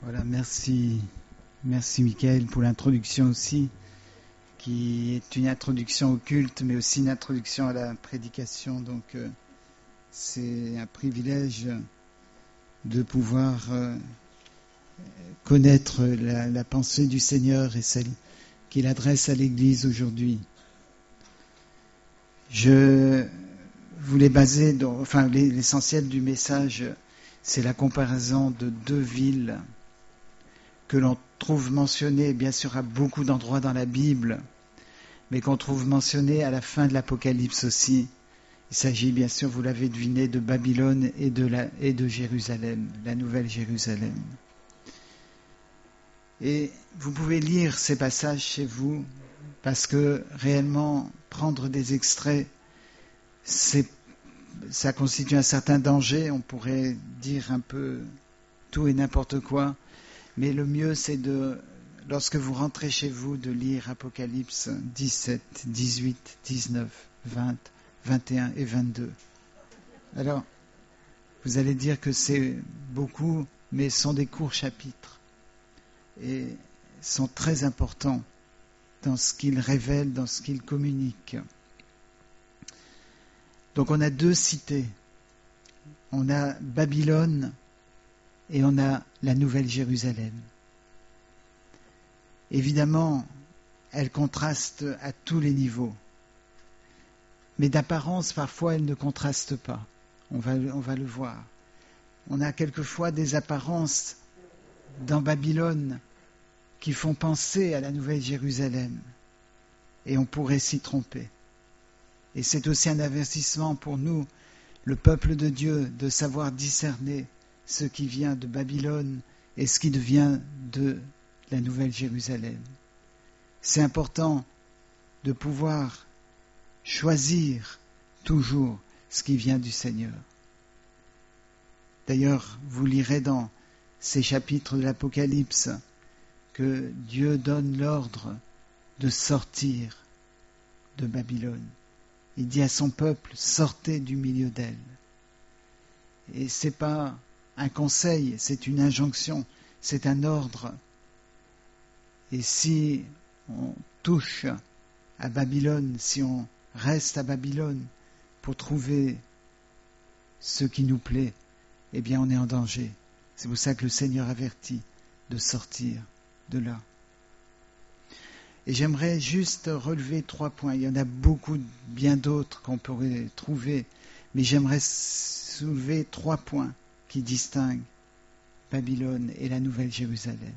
Voilà, merci Michael pour l'introduction aussi, qui est une introduction au culte, mais aussi une introduction à la prédication. Donc, c'est un privilège de pouvoir connaître la pensée du Seigneur et celle qu'il adresse à l'Église aujourd'hui. Je voulais baser, l'essentiel du message, c'est la comparaison de deux villes que l'on trouve mentionnées, bien sûr, à beaucoup d'endroits dans la Bible, mais qu'on trouve mentionnées à la fin de l'Apocalypse aussi. Il s'agit, bien sûr, vous l'avez deviné, de Babylone et de Jérusalem, la nouvelle Jérusalem. Et vous pouvez lire ces passages chez vous, parce que réellement, prendre des extraits, ça constitue un certain danger. On pourrait dire un peu tout et n'importe quoi. Mais le mieux, c'est lorsque vous rentrez chez vous, de lire Apocalypse 17, 18, 19, 20, 21 et 22. Alors, vous allez dire que c'est beaucoup, mais ce sont des courts chapitres et sont très importants dans ce qu'ils révèlent, dans ce qu'ils communiquent. Donc on a deux cités. On a Babylone et on a la Nouvelle Jérusalem. Évidemment, elles contrastent à tous les niveaux. Mais d'apparence, parfois, elles ne contrastent pas. On va le voir. On a quelquefois des apparences dans Babylone qui font penser à la Nouvelle Jérusalem. Et on pourrait s'y tromper. Et c'est aussi un avertissement pour nous, le peuple de Dieu, de savoir discerner ce qui vient de Babylone et ce qui devient de la Nouvelle Jérusalem. C'est important de pouvoir choisir toujours ce qui vient du Seigneur. D'ailleurs, vous lirez dans ces chapitres de l'Apocalypse que Dieu donne l'ordre de sortir de Babylone. Il dit à son peuple, sortez du milieu d'elle. Et ce n'est pas un conseil, c'est une injonction, c'est un ordre. Et si on touche à Babylone, si on reste à Babylone pour trouver ce qui nous plaît, eh bien on est en danger. C'est pour ça que le Seigneur avertit de sortir de là. Et j'aimerais juste relever 3 points. Il y en a beaucoup, bien d'autres qu'on pourrait trouver, mais j'aimerais soulever 3 points qui distinguent Babylone et la Nouvelle Jérusalem.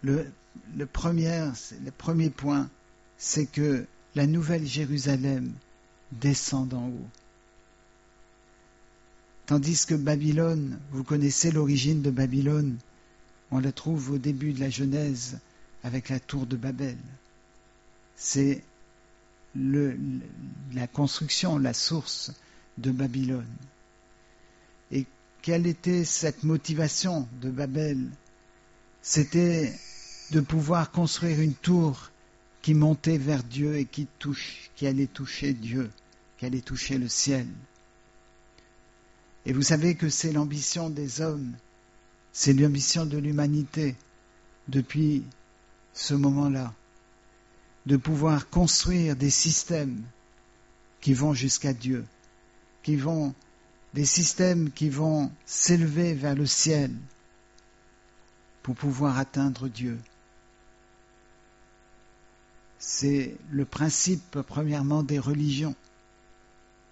Le premier point, c'est que la Nouvelle Jérusalem descend d'en haut. Tandis que Babylone, vous connaissez l'origine de Babylone, on la trouve au début de la Genèse avec la tour de Babel. C'est la construction, la source de Babylone. Et quelle était cette motivation de Babel? C'était de pouvoir construire une tour qui montait vers Dieu et qui allait toucher Dieu, qui allait toucher le ciel. Et vous savez que c'est l'ambition des hommes, c'est l'ambition de l'humanité depuis ce moment-là, de pouvoir construire des systèmes qui vont jusqu'à Dieu, des systèmes qui vont s'élever vers le ciel pour pouvoir atteindre Dieu. C'est le principe, premièrement, des religions.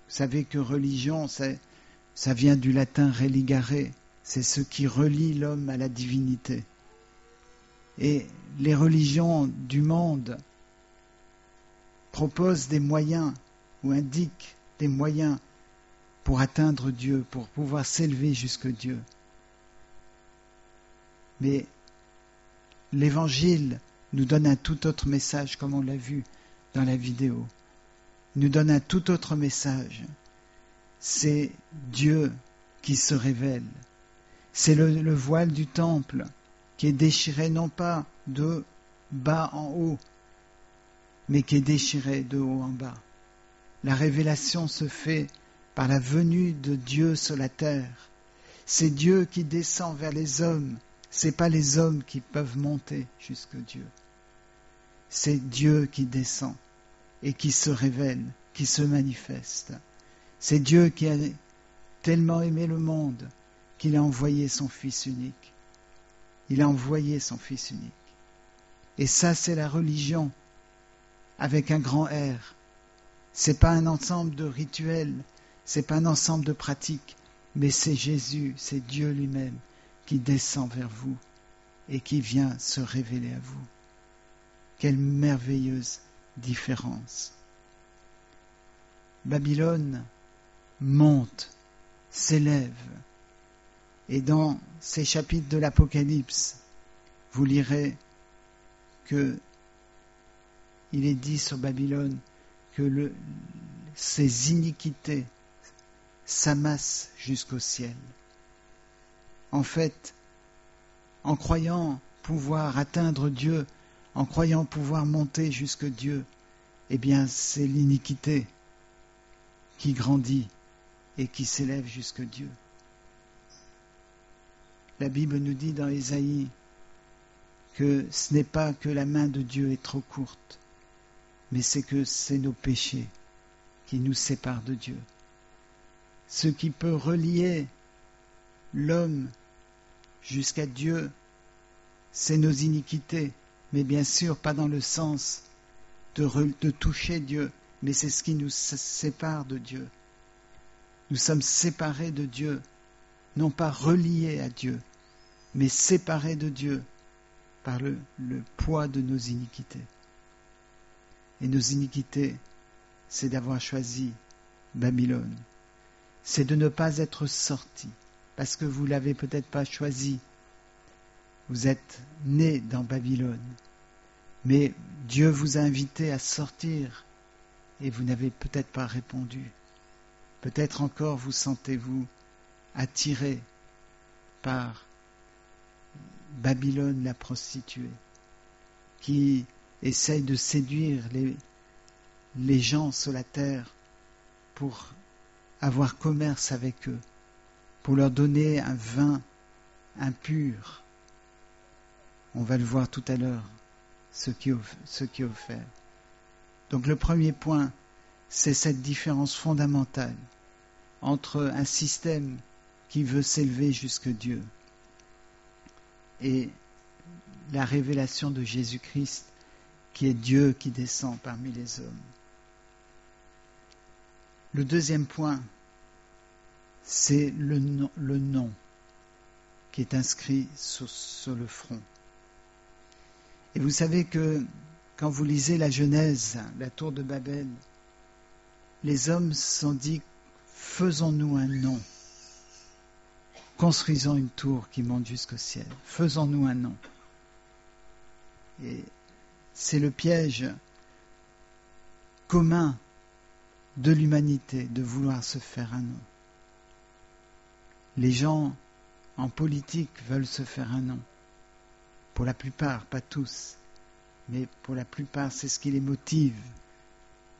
Vous savez que religion, ça vient du latin religare, c'est ce qui relie l'homme à la divinité. Et les religions du monde proposent des moyens ou indiquent des moyens pour atteindre Dieu, pour pouvoir s'élever jusque Dieu. Mais l'Évangile nous donne un tout autre message, comme on l'a vu dans la vidéo. Il nous donne un tout autre message. C'est Dieu qui se révèle. C'est le voile du temple qui est déchiré non pas de bas en haut, mais qui est déchiré de haut en bas. La révélation se fait par la venue de Dieu sur la terre. C'est Dieu qui descend vers les hommes. C'est pas les hommes qui peuvent monter jusqu'à Dieu. C'est Dieu qui descend et qui se révèle, qui se manifeste. C'est Dieu qui a tellement aimé le monde qu'il a envoyé son Fils unique. Il a envoyé son Fils unique. Et ça, c'est la religion avec un grand R. C'est pas un ensemble de rituels, c'est pas un ensemble de pratiques, mais c'est Jésus, c'est Dieu lui-même qui descend vers vous et qui vient se révéler à vous. Quelle merveilleuse différence. Babylone monte, s'élève, et dans ces chapitres de l'Apocalypse, vous lirez que il est dit sur Babylone que ses iniquités s'amassent jusqu'au ciel. En fait, en croyant pouvoir atteindre Dieu, en croyant pouvoir monter jusque Dieu, eh bien c'est l'iniquité qui grandit et qui s'élève jusque Dieu. La Bible nous dit dans Ésaïe que ce n'est pas que la main de Dieu est trop courte, mais c'est que c'est nos péchés qui nous séparent de Dieu. Ce qui peut relier l'homme jusqu'à Dieu, c'est nos iniquités, mais bien sûr pas dans le sens de toucher Dieu, mais c'est ce qui nous sépare de Dieu. Nous sommes séparés de Dieu, non pas reliés à Dieu, mais séparés de Dieu par le poids de nos iniquités. Et nos iniquités, c'est d'avoir choisi Babylone. C'est de ne pas être sorti, parce que vous ne l'avez peut-être pas choisi. Vous êtes né dans Babylone. Mais Dieu vous a invité à sortir et vous n'avez peut-être pas répondu. Peut-être encore vous sentez-vous attiré par Babylone la prostituée, qui essaye de séduire les gens sur la terre pour avoir commerce avec eux, pour leur donner un vin impur. On va le voir tout à l'heure, ce qui est offert. Donc le premier point, c'est cette différence fondamentale entre un système qui veut s'élever jusque Dieu et la révélation de Jésus-Christ, qui est Dieu qui descend parmi les hommes. Le deuxième point, c'est le nom qui est inscrit sur le front. Et vous savez que quand vous lisez la Genèse, la tour de Babel, les hommes se sont dit, faisons-nous un nom, construisons une tour qui monte jusqu'au ciel, faisons-nous un nom. Et c'est le piège commun de l'humanité de vouloir se faire un nom. Les gens en politique veulent se faire un nom. Pour la plupart, pas tous, mais pour la plupart, c'est ce qui les motive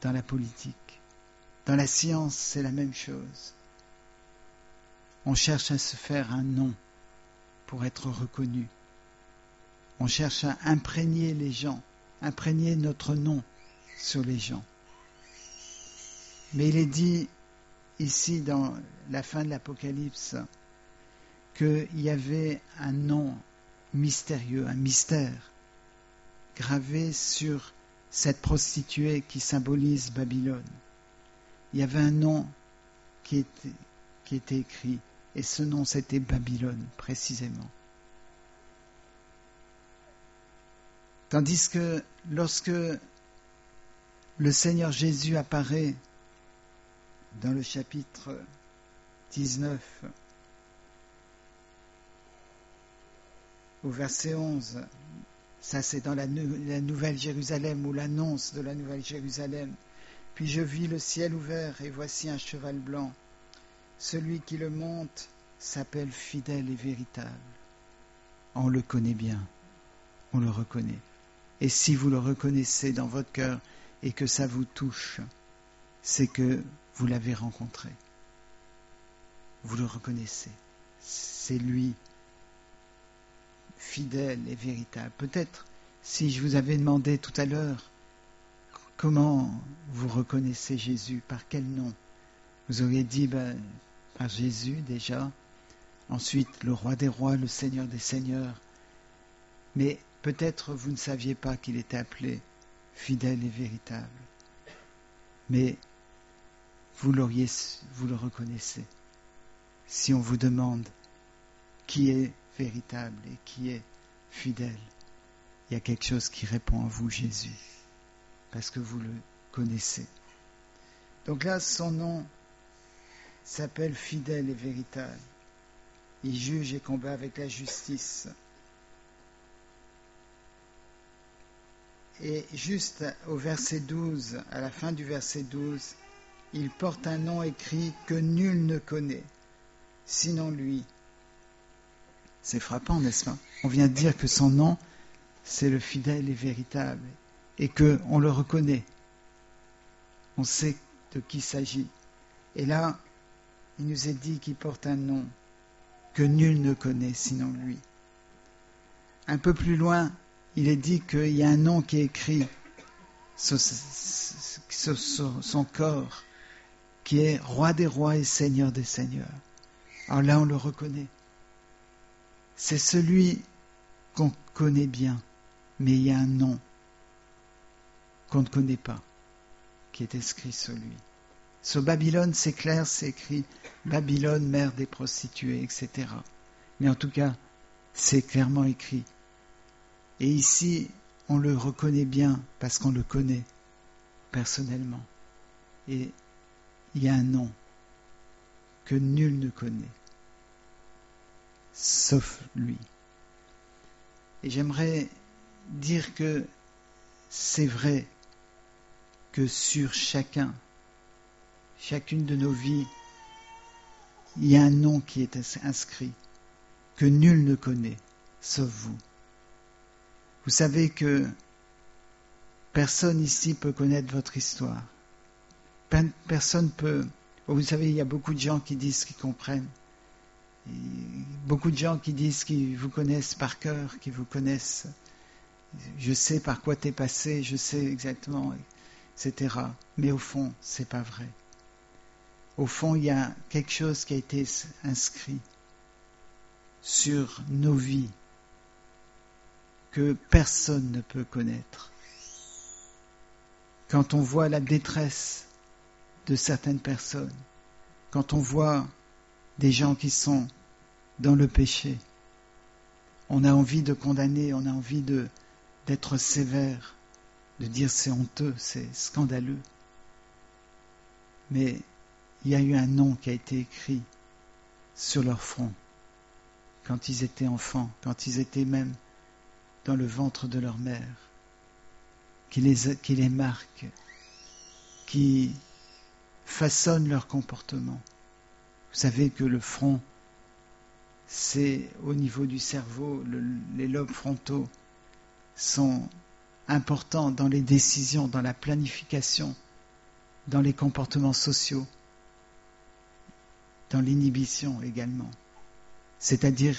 dans la politique. Dans la science, c'est la même chose. On cherche à se faire un nom pour être reconnu. On cherche à imprégner les gens, imprégner notre nom sur les gens. Mais il est dit ici dans la fin de l'Apocalypse qu'il y avait un nom mystérieux, un mystère gravé sur cette prostituée qui symbolise Babylone. Il y avait un nom qui était écrit, et ce nom c'était Babylone précisément. Tandis que lorsque le Seigneur Jésus apparaît dans le chapitre 19, au verset 11, ça c'est dans la Nouvelle Jérusalem, ou l'annonce de la Nouvelle Jérusalem. Puis je vis le ciel ouvert, et voici un cheval blanc. Celui qui le monte s'appelle fidèle et véritable. On le connaît bien, on le reconnaît. Et si vous le reconnaissez dans votre cœur et que ça vous touche, c'est que vous l'avez rencontré. Vous le reconnaissez. c'est lui, fidèle et véritable. Peut-être si je vous avais demandé tout à l'heure comment vous reconnaissez Jésus, par quel nom, vous auriez dit par Jésus déjà, ensuite le roi des rois, le Seigneur des seigneurs. Mais peut-être vous ne saviez pas qu'il était appelé fidèle et véritable. Mais vous le reconnaissez. Si on vous demande qui est véritable et qui est fidèle, il y a quelque chose qui répond à vous, Jésus, parce que vous le connaissez. Donc là, son nom s'appelle fidèle et véritable. Il juge et combat avec la justice. Et juste au verset 12, à la fin du verset 12, il porte un nom écrit que nul ne connaît, sinon lui. C'est frappant, n'est-ce pas? On vient de dire que son nom, c'est le fidèle et véritable, et qu'on le reconnaît. On sait de qui il s'agit. Et là, il nous est dit qu'il porte un nom que nul ne connaît, sinon lui. Un peu plus loin, il est dit qu'il y a un nom qui est écrit sur son corps, qui est roi des rois et seigneur des seigneurs. Alors là, on le reconnaît. C'est celui qu'on connaît bien, mais il y a un nom qu'on ne connaît pas, qui est inscrit sur lui. Sur Babylone, c'est clair, c'est écrit Babylone, mère des prostituées, etc. Mais en tout cas, c'est clairement écrit. Et ici, on le reconnaît bien parce qu'on le connaît personnellement. Et il y a un nom que nul ne connaît, sauf lui. Et j'aimerais dire que c'est vrai que sur chacune de nos vies, il y a un nom qui est inscrit, que nul ne connaît, sauf vous. Vous savez que personne ici peut connaître votre histoire. Personne peut... Vous savez, il y a beaucoup de gens qui disent qu'ils comprennent. Beaucoup de gens qui disent qu'ils vous connaissent par cœur, qu'ils vous connaissent. Je sais par quoi t'es passé, je sais exactement, etc. Mais au fond, c'est pas vrai. Au fond, il y a quelque chose qui a été inscrit sur nos vies que personne ne peut connaître. Quand on voit la détresse de certaines personnes, quand on voit des gens qui sont dans le péché, on a envie de condamner, on a envie d'être sévère, de dire c'est honteux, c'est scandaleux. Mais il y a eu un nom qui a été écrit sur leur front quand ils étaient enfants, quand ils étaient même dans le ventre de leur mère, qui les marque, qui façonne leur comportement. Vous savez que le front, c'est au niveau du cerveau, les lobes frontaux sont importants dans les décisions, dans la planification, dans les comportements sociaux, dans l'inhibition également. C'est-à-dire,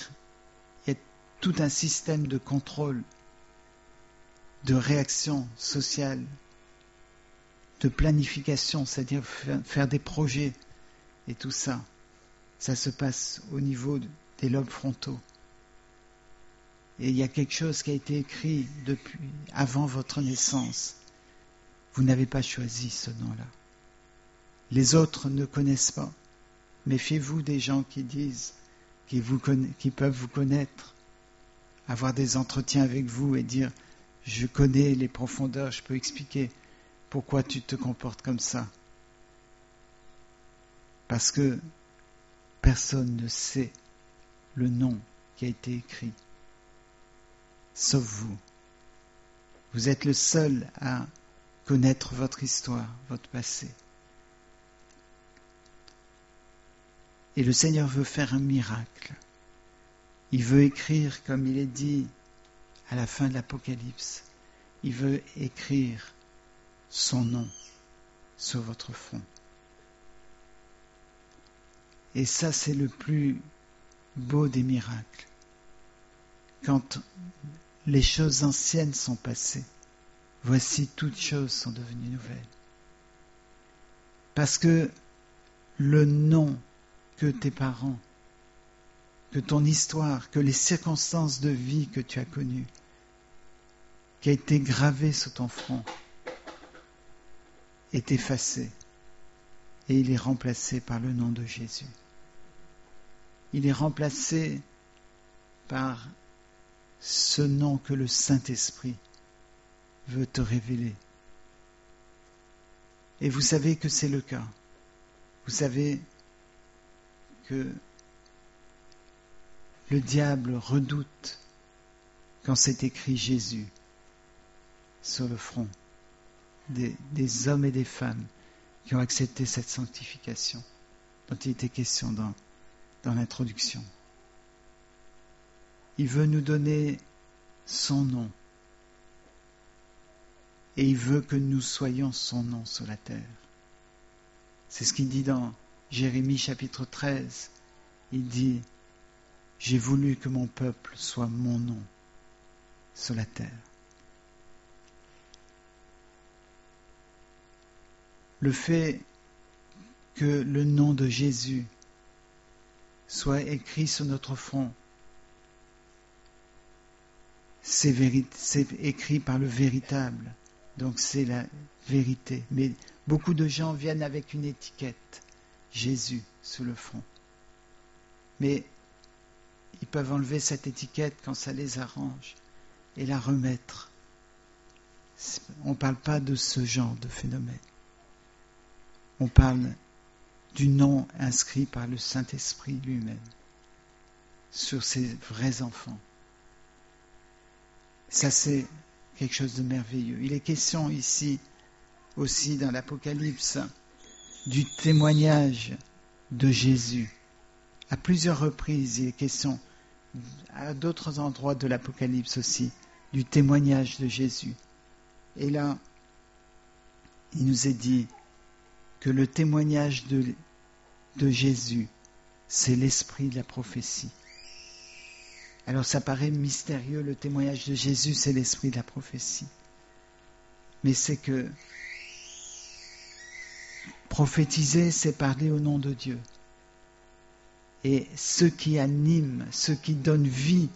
il y a tout un système de contrôle, de réaction sociale, de planification, c'est-à-dire faire des projets et tout ça. Ça se passe au niveau des lobes frontaux. Et il y a quelque chose qui a été écrit depuis avant votre naissance. Vous n'avez pas choisi ce nom-là. Les autres ne connaissent pas. Méfiez-vous des gens qui disent qui peuvent vous connaître, avoir des entretiens avec vous et dire « je connais les profondeurs, je peux expliquer pourquoi tu te comportes comme ça ». Parce que personne ne sait le nom qui a été écrit, sauf vous. Vous êtes le seul à connaître votre histoire, votre passé. Et le Seigneur veut faire un miracle. Il veut écrire, comme il est dit à la fin de l'Apocalypse, il veut écrire son nom sur votre front. Et ça, c'est le plus beau des miracles, quand les choses anciennes sont passées, voici toutes choses sont devenues nouvelles. Parce que le nom que tes parents, que ton histoire, que les circonstances de vie que tu as connues, qui a été gravé sur ton front, est effacé et il est remplacé par le nom de Jésus. Il est remplacé par ce nom que le Saint-Esprit veut te révéler. Et vous savez que c'est le cas. Vous savez que le diable redoute quand c'est écrit Jésus sur le front des hommes et des femmes qui ont accepté cette sanctification dont il était question dans l'introduction. Il veut nous donner son nom et il veut que nous soyons son nom sur la terre. C'est ce qu'il dit dans Jérémie chapitre 13. Il dit « J'ai voulu que mon peuple soit mon nom sur la terre ». Le fait que le nom de Jésus soit écrit sur notre front, c'est écrit par le véritable, donc c'est la vérité. Mais beaucoup de gens viennent avec une étiquette, Jésus, sur le front. Mais ils peuvent enlever cette étiquette quand ça les arrange et la remettre. On ne parle pas de ce genre de phénomène. On parle du nom inscrit par le Saint-Esprit lui-même sur ses vrais enfants. Ça, c'est quelque chose de merveilleux. Il est question ici aussi dans l'Apocalypse du témoignage de Jésus. À plusieurs reprises, il est question, à d'autres endroits de l'Apocalypse aussi, du témoignage de Jésus. Et là, il nous est dit que le témoignage de Jésus, c'est l'esprit de la prophétie. Alors ça paraît mystérieux, le témoignage de Jésus, c'est l'esprit de la prophétie. Mais c'est que prophétiser, c'est parler au nom de Dieu. Et ce qui anime, ce qui donne vie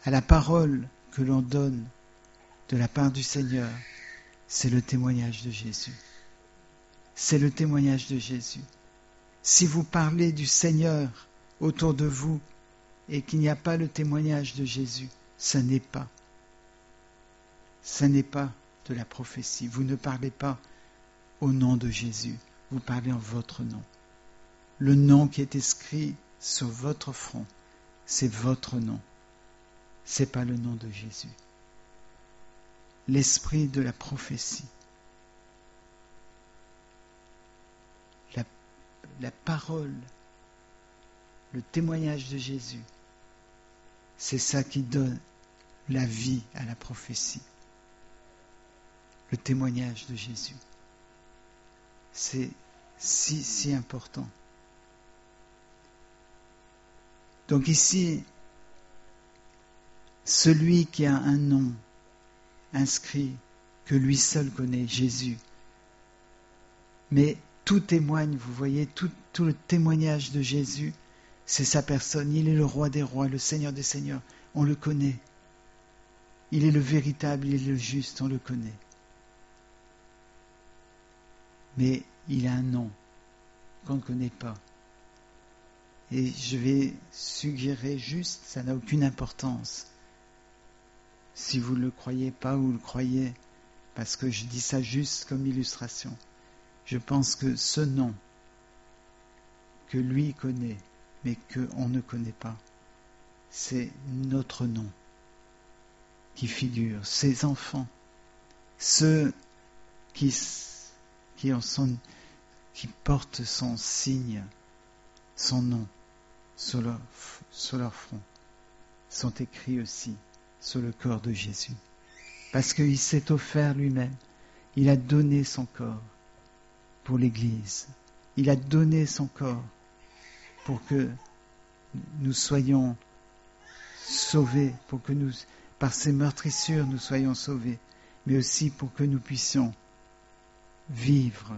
à la parole que l'on donne de la part du Seigneur, c'est le témoignage de Jésus. C'est le témoignage de Jésus. Si vous parlez du Seigneur autour de vous et qu'il n'y a pas le témoignage de Jésus, ça n'est pas de la prophétie. Vous ne parlez pas au nom de Jésus, vous parlez en votre nom. Le nom qui est inscrit sur votre front, c'est votre nom. C'est pas le nom de Jésus. L'esprit de la prophétie. La parole, le témoignage de Jésus, c'est ça qui donne la vie à la prophétie. Le témoignage de Jésus. C'est si important. Donc ici, celui qui a un nom inscrit, que lui seul connaît, Jésus. Mais tout témoigne, vous voyez, tout le témoignage de Jésus, c'est sa personne. Il est le roi des rois, le Seigneur des seigneurs. On le connaît. Il est le véritable, il est le juste, on le connaît. Mais il a un nom qu'on ne connaît pas. Et je vais suggérer juste, ça n'a aucune importance. Si vous ne le croyez pas ou le croyez, parce que je dis ça juste comme illustration. Je pense que ce nom que lui connaît, mais qu'on ne connaît pas, c'est notre nom qui figure, ses enfants, ceux qui portent son signe, son nom sur leur front, sont écrits aussi sur le corps de Jésus. Parce qu'il s'est offert lui-même, il a donné son corps pour l'Église. Il a donné son corps pour que nous soyons sauvés, pour que nous, par ces meurtrissures, nous soyons sauvés, mais aussi pour que nous puissions vivre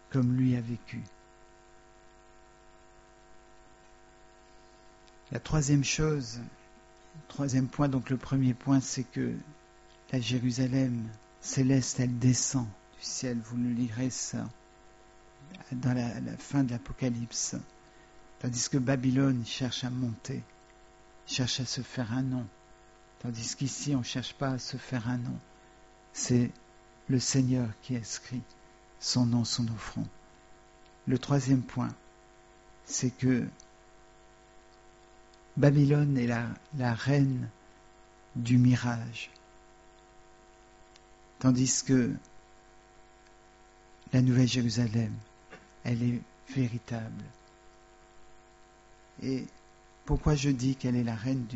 comme lui a vécu. La troisième chose, troisième point, donc le premier point, c'est que la Jérusalem céleste, elle descend du ciel. Vous le lirez ça dans la fin de l'Apocalypse. Tandis que Babylone cherche à monter, cherche à se faire un nom. Tandis qu'ici, on ne cherche pas à se faire un nom. C'est le Seigneur qui inscrit son nom sur nos fronts. Le troisième point, c'est que Babylone est la reine du mirage. Tandis que la Nouvelle Jérusalem, elle est véritable. Et pourquoi je dis qu'elle est la reine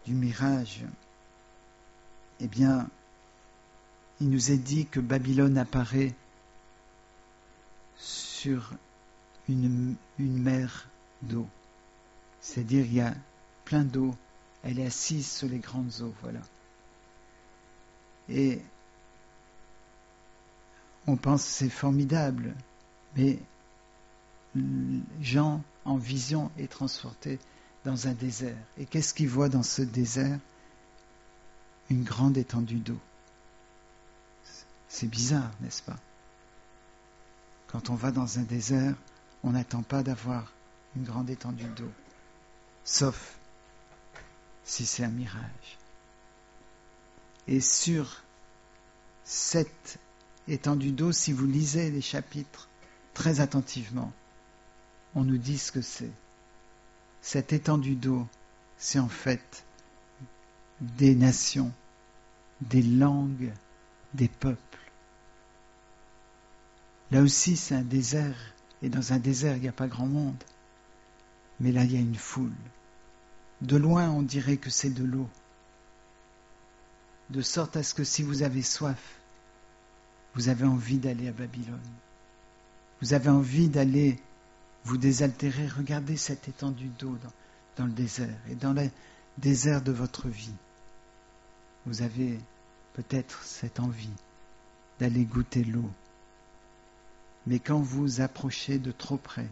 du mirage? Eh bien, il nous est dit que Babylone apparaît sur une mer d'eau. C'est-à-dire, il y a plein d'eau. Elle est assise sur les grandes eaux, voilà. Et on pense que c'est formidable, mais Jean, en vision, est transporté dans un désert. Et qu'est-ce qu'il voit dans ce désert? Une grande étendue d'eau. C'est bizarre, n'est-ce pas? Quand on va dans un désert, on n'attend pas d'avoir une grande étendue d'eau, sauf si c'est un mirage. Et sur cette étendue d'eau, si vous lisez les chapitres très attentivement, on nous dit ce que c'est. Cette étendue d'eau, c'est en fait des nations, des langues, des peuples. Là aussi, c'est un désert, et dans un désert, il n'y a pas grand monde. Mais là, il y a une foule. De loin, on dirait que c'est de l'eau. De sorte à ce que si vous avez soif, vous avez envie d'aller à Babylone. Vous avez envie d'aller vous désaltérer. Regardez cette étendue d'eau dans le désert et dans le désert de votre vie. Vous avez peut-être cette envie d'aller goûter l'eau. Mais quand vous approchez de trop près,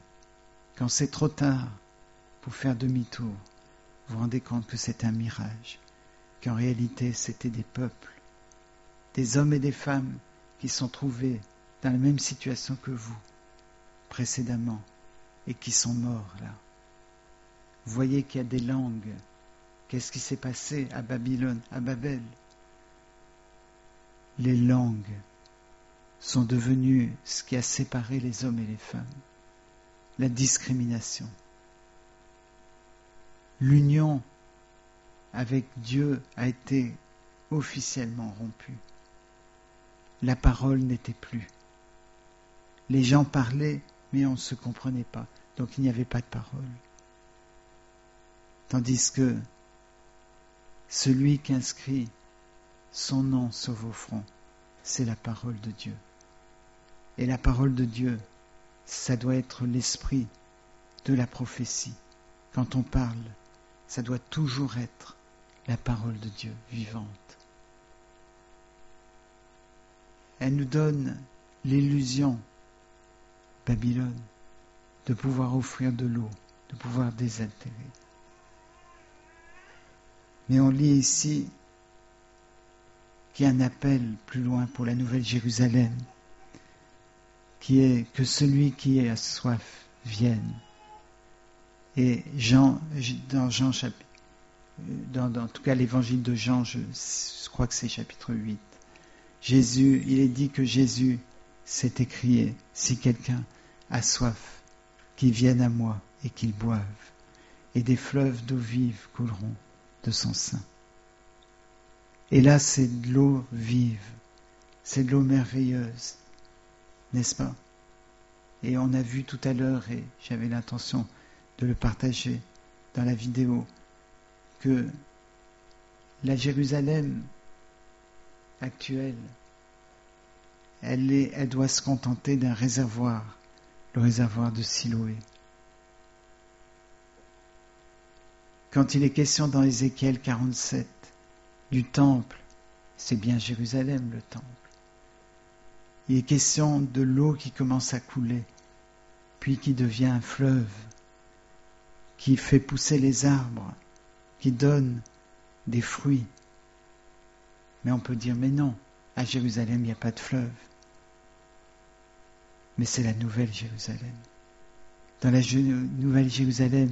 quand c'est trop tard pour faire demi-tour, vous vous rendez compte que c'est un mirage, qu'en réalité c'était des peuples, des hommes et des femmes qui sont trouvés dans la même situation que vous précédemment et qui sont morts là. Vous voyez qu'il y a des langues. Qu'est-ce qui s'est passé à Babylone, à Babel? Les langues sont devenues ce qui a séparé les hommes et les femmes. La discrimination. L'union avec Dieu a été officiellement rompue. La parole n'était plus. Les gens parlaient, mais on ne se comprenait pas. Donc il n'y avait pas de parole. Tandis que celui qui inscrit son nom sur vos fronts, c'est la parole de Dieu. Et la parole de Dieu, ça doit être l'esprit de la prophétie. Quand on parle, ça doit toujours être la parole de Dieu vivante. Elle nous donne l'illusion, Babylone, de pouvoir offrir de l'eau, de pouvoir désaltérer. Mais on lit ici qu'il y a un appel plus loin pour la Nouvelle Jérusalem, qui est que celui qui a soif vienne. Et Jean, dans tout cas l'évangile de Jean, je crois que c'est chapitre 8, Jésus, il est dit que Jésus s'est écrié, si quelqu'un a soif, qu'il vienne à moi et qu'il boive, et des fleuves d'eau vive couleront de son sein. Et là, c'est de l'eau vive, c'est de l'eau merveilleuse, n'est-ce pas? Et on a vu tout à l'heure, et j'avais l'intention de le partager dans la vidéo, que la Jérusalem actuelle, elle doit se contenter d'un réservoir, le réservoir de Siloé. quand il est question dans Ézéchiel 47 du temple, c'est bien Jérusalem le temple. Il est question de l'eau qui commence à couler, puis qui devient un fleuve, qui fait pousser les arbres, qui donne des fruits. Mais on peut dire, mais non, à Jérusalem, il n'y a pas de fleuve. Mais c'est la nouvelle Jérusalem. Dans la nouvelle Jérusalem,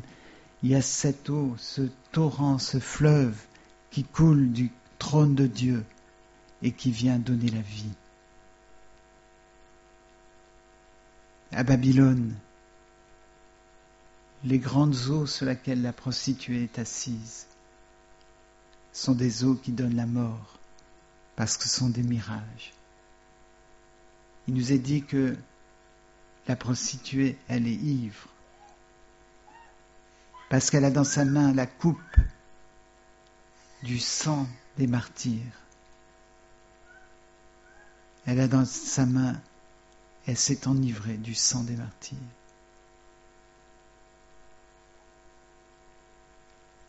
il y a cette eau, ce torrent, ce fleuve qui coule du trône de Dieu et qui vient donner la vie. À Babylone, les grandes eaux sur lesquelles la prostituée est assise sont des eaux qui donnent la mort, parce que ce sont des mirages. Il nous est dit que la prostituée, elle est ivre, parce qu'elle a dans sa main la coupe du sang des martyrs. Elle a dans sa main, elle s'est enivrée du sang des martyrs.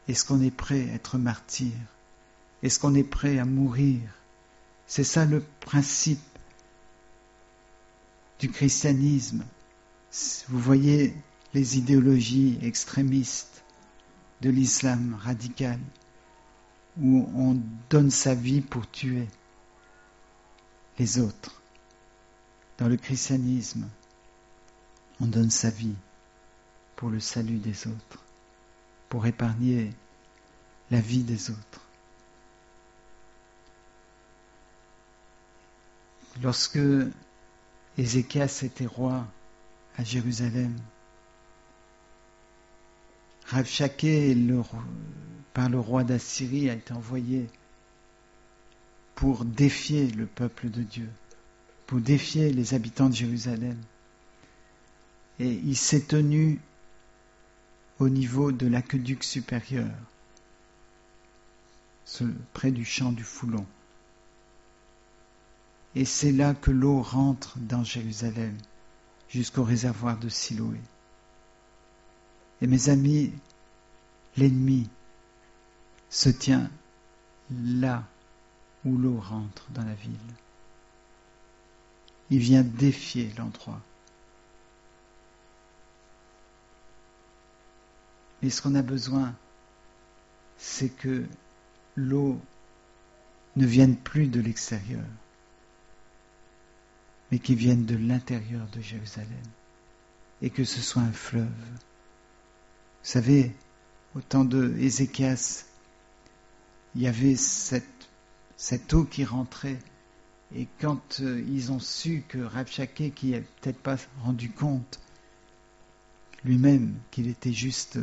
Est-ce qu'on est prêt à être martyr? Est-ce qu'on est prêt à mourir? C'est ça le principe du christianisme. Vous voyez les idéologies extrémistes de l'islam radical, où on donne sa vie pour tuer les autres. Dans le christianisme, on donne sa vie pour le salut des autres, pour épargner la vie des autres. Lorsque Ézéchias était roi à Jérusalem, Rabshakeh, par le roi d'Assyrie, a été envoyé pour défier le peuple de Dieu, pour défier les habitants de Jérusalem. Et il s'est tenu au niveau de l'aqueduc supérieur, près du champ du Foulon. Et c'est là que l'eau rentre dans Jérusalem, jusqu'au réservoir de Siloé. Et mes amis, l'ennemi se tient là où l'eau rentre dans la ville. Il vient défier l'endroit. Mais ce qu'on a besoin, c'est que l'eau ne vienne plus de l'extérieur, mais qu'il vienne de l'intérieur de Jérusalem, et que ce soit un fleuve. Vous savez, au temps de Ézéchias, il y avait cette eau qui rentrait, et quand ils ont su que Rabshakeh, qui n'a peut-être pas rendu compte lui-même qu'il était juste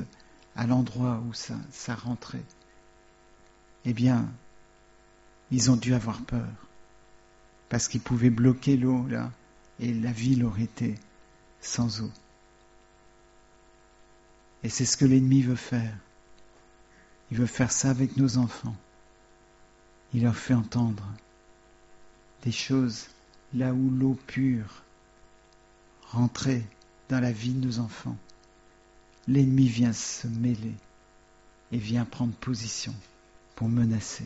à l'endroit où ça rentrait, eh bien, ils ont dû avoir peur, parce qu'ils pouvaient bloquer l'eau là, et la ville aurait été sans eau. Et c'est ce que l'ennemi veut faire. Il veut faire ça avec nos enfants. Il leur fait entendre des choses là où l'eau pure rentrait dans la vie de nos enfants. L'ennemi vient se mêler et vient prendre position pour menacer.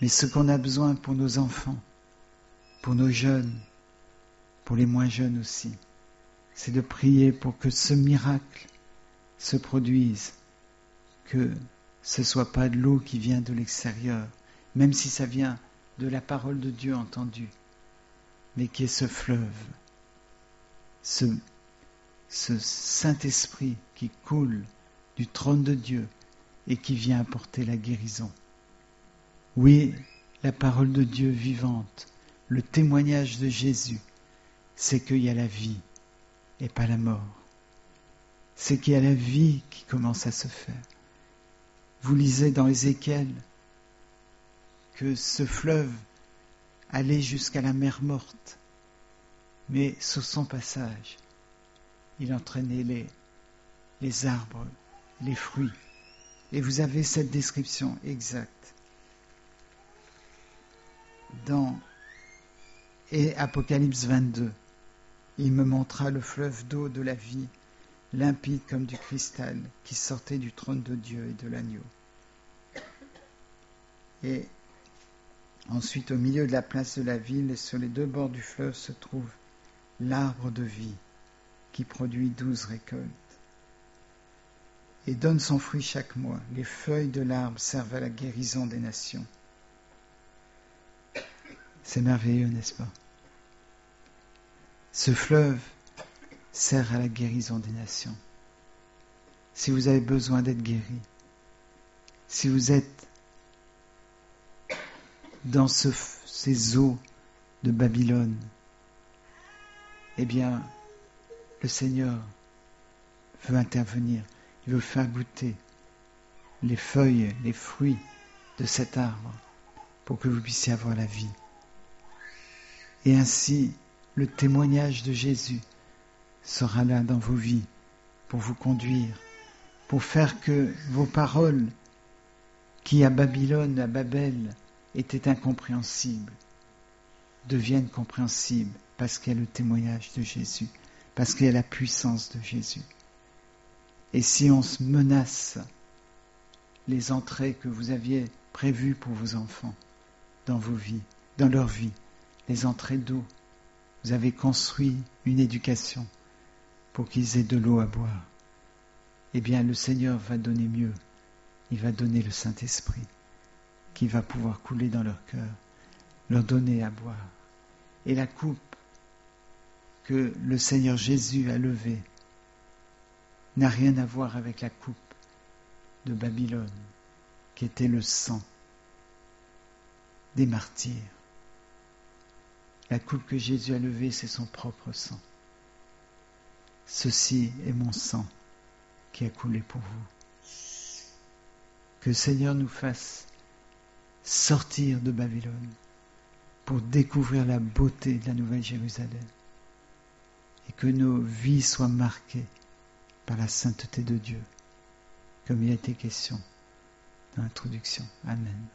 Mais ce qu'on a besoin pour nos enfants, pour nos jeunes, pour les moins jeunes aussi, c'est de prier pour que ce miracle se produise, que ce ne soit pas de l'eau qui vient de l'extérieur, même si ça vient de la parole de Dieu entendue, mais qu'il y ait ce fleuve, ce Saint-Esprit qui coule du trône de Dieu et qui vient apporter la guérison. Oui, la parole de Dieu vivante, le témoignage de Jésus, c'est qu'il y a la vie et pas la mort. C'est qu'il y a la vie qui commence à se faire. Vous lisez dans Ézéchiel que ce fleuve allait jusqu'à la mer morte, mais sur son passage, il entraînait les arbres, les fruits. Et vous avez cette description exacte dans Apocalypse 22. Il me montra le fleuve d'eau de la vie limpide comme du cristal, qui sortait du trône de Dieu et de l'agneau. Et ensuite, au milieu de la place de la ville et sur les deux bords du fleuve se trouve l'arbre de vie qui produit 12 récoltes et donne son fruit chaque mois. Les feuilles de l'arbre servent à la guérison des nations. C'est merveilleux, n'est-ce pas? Ce fleuve sert à la guérison des nations. Si vous avez besoin d'être guéri, si vous êtes dans ces eaux de Babylone, eh bien, le Seigneur veut intervenir. Il veut faire goûter les feuilles, les fruits de cet arbre pour que vous puissiez avoir la vie. Et ainsi, le témoignage de Jésus sera là dans vos vies pour vous conduire, pour faire que vos paroles qui à Babylone, à Babel, étaient incompréhensibles, deviennent compréhensibles parce qu'il y a le témoignage de Jésus, parce qu'il y a la puissance de Jésus. Et si on se menace les entrées que vous aviez prévues pour vos enfants dans vos vies, dans leur vie, les entrées d'eau, vous avez construit une éducation pour qu'ils aient de l'eau à boire, eh bien le Seigneur va donner mieux. Il va donner le Saint-Esprit qui va pouvoir couler dans leur cœur, leur donner à boire. Et la coupe que le Seigneur Jésus a levée n'a rien à voir avec la coupe de Babylone, qui était le sang des martyrs. La coupe que Jésus a levée, c'est son propre sang. Ceci est mon sang qui a coulé pour vous. Que le Seigneur nous fasse sortir de Babylone pour découvrir la beauté de la Nouvelle Jérusalem et que nos vies soient marquées par la sainteté de Dieu, comme il a été question dans l'introduction. Amen.